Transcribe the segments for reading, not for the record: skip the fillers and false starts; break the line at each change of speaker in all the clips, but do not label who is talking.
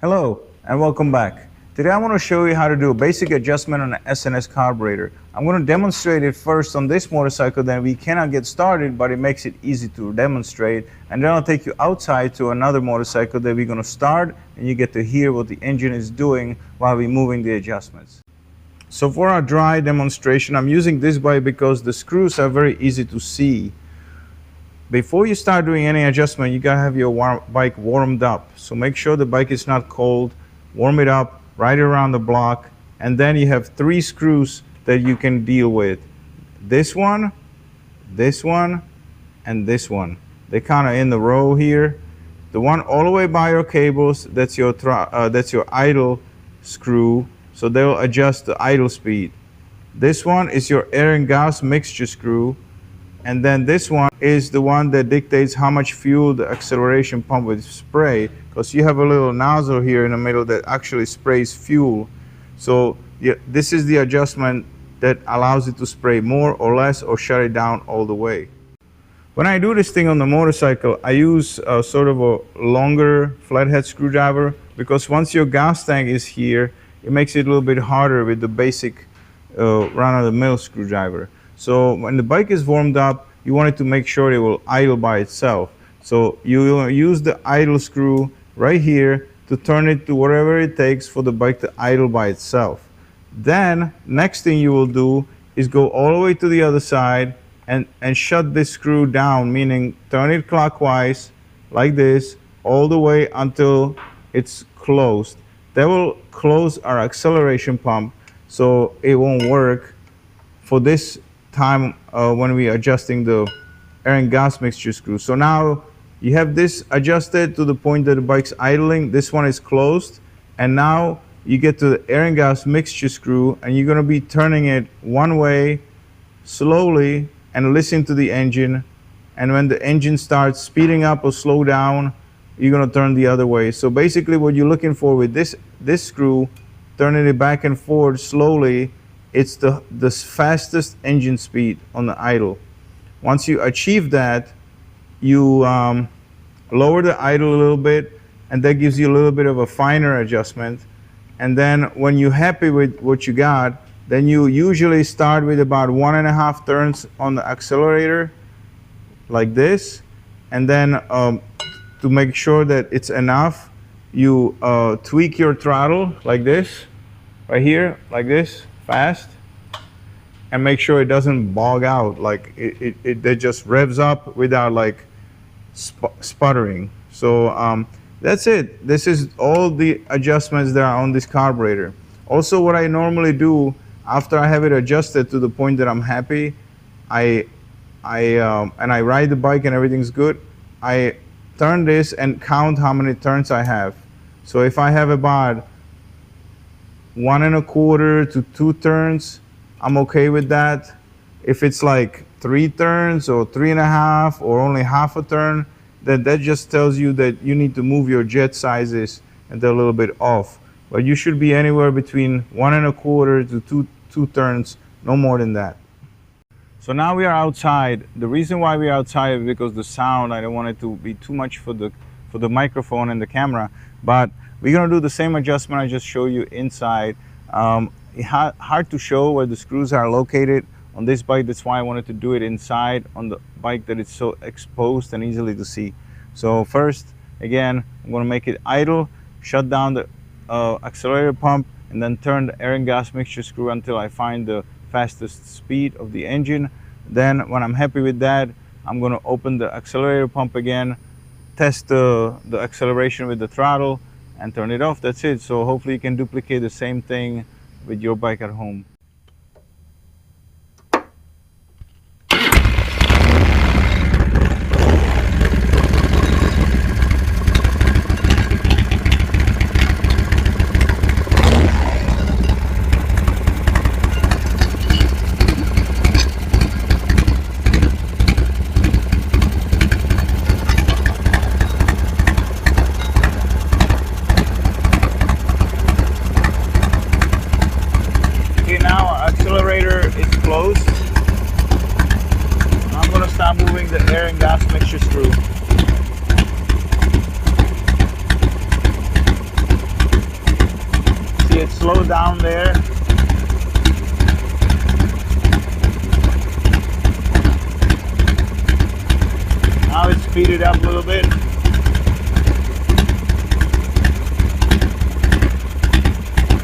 Hello and welcome back. Today I want to show you how to do a basic adjustment on an S&S carburetor. I'm going to demonstrate it first on this motorcycle, then we cannot get started, but it makes it easy to demonstrate. And then I'll take you outside to another motorcycle that we're going to start, and you get to hear what the engine is doing while we're moving the adjustments. So for our dry demonstration, I'm using this bike because the screws are very easy to see. Before you start doing any adjustment, you gotta have your bike warmed up. So make sure the bike is not cold, warm it up right around the block, and then you have 3 screws that you can deal with. This one, and this one. They're kind of in the row here. The one all the way by your cables, that's your idle screw, so they'll adjust the idle speed. This one is your air and gas mixture screw. And then this one is the one that dictates how much fuel the acceleration pump will spray, because you have a little nozzle here in the middle that actually sprays fuel. So this is the adjustment that allows it to spray more or less or shut it down all the way. When I do this thing on the motorcycle, I use sort of a longer flathead screwdriver, because once your gas tank is here, it makes it a little bit harder with the basic run-of-the-mill screwdriver. So when the bike is warmed up, you want it to make sure it will idle by itself. So you will use the idle screw right here to turn it to whatever it takes for the bike to idle by itself. Then next thing you will do is go all the way to the other side and shut this screw down, meaning turn it clockwise like this all the way until it's closed. That will close our acceleration pump, so it won't work for this time when we're adjusting the air and gas mixture screw. So now you have this adjusted to the point that the bike's idling. This one is closed, and now you get to the air and gas mixture screw, and you're going to be turning it one way slowly and listen to the engine. And when the engine starts speeding up or slow down, you're going to turn the other way. So basically what you're looking for with this screw, turning it back and forth slowly, it's the fastest engine speed on the idle. Once you achieve that, you lower the idle a little bit, and that gives you a little bit of a finer adjustment. And then when you're happy with what you got, then you usually start with about 1.5 turns on the accelerator, like this. And then to make sure that it's enough, you tweak your throttle like this, right here, like this, fast, and make sure it doesn't bog out, like it just revs up without like sputtering. So that's it. This is all the adjustments that are on this carburetor. Also, what I normally do after I have it adjusted to the point that I'm happy, and I ride the bike and everything's good, I turn this and count how many turns I have. So if I have about 1.25 to 2 turns, I'm okay with that. If it's like 3 turns or 3.5 or only half a turn, then that just tells you that you need to move your jet sizes and they're a little bit off. But you should be anywhere between 1.25 to 2 turns, no more than that. So now we are outside. The reason why we are outside is because the sound, I don't want it to be too much for the microphone and the camera, but we're gonna do the same adjustment I just showed you inside. It's hard to show where the screws are located on this bike. That's why I wanted to do it inside on the bike that it's so exposed and easily to see. So first, again, I'm gonna make it idle, shut down the accelerator pump, and then turn the air and gas mixture screw until I find the fastest speed of the engine. Then when I'm happy with that, I'm gonna open the accelerator pump again, test the acceleration with the throttle, and turn it off. That's it. So hopefully you can duplicate the same thing with your bike at home. Accelerator is closed. I'm going to start moving the air and gas mixture screw. slow down there. Now it's speeded up a little bit.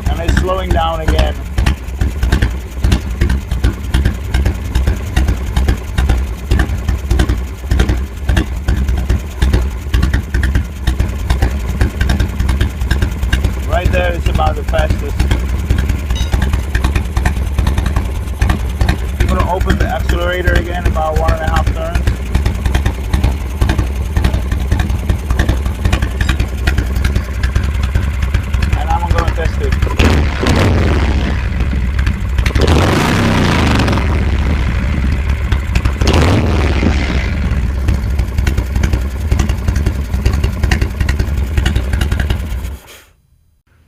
And it's slowing down again. Right there is about the fastest. I'm going to open the accelerator again, about 1.5 turns. And I'm going to test it.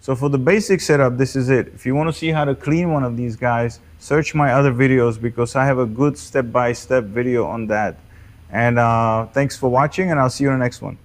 So for the basic setup, this is it. If you want to see how to clean one of these guys, search my other videos because I have a good step-by-step video on that. And thanks for watching, and I'll see you in the next one.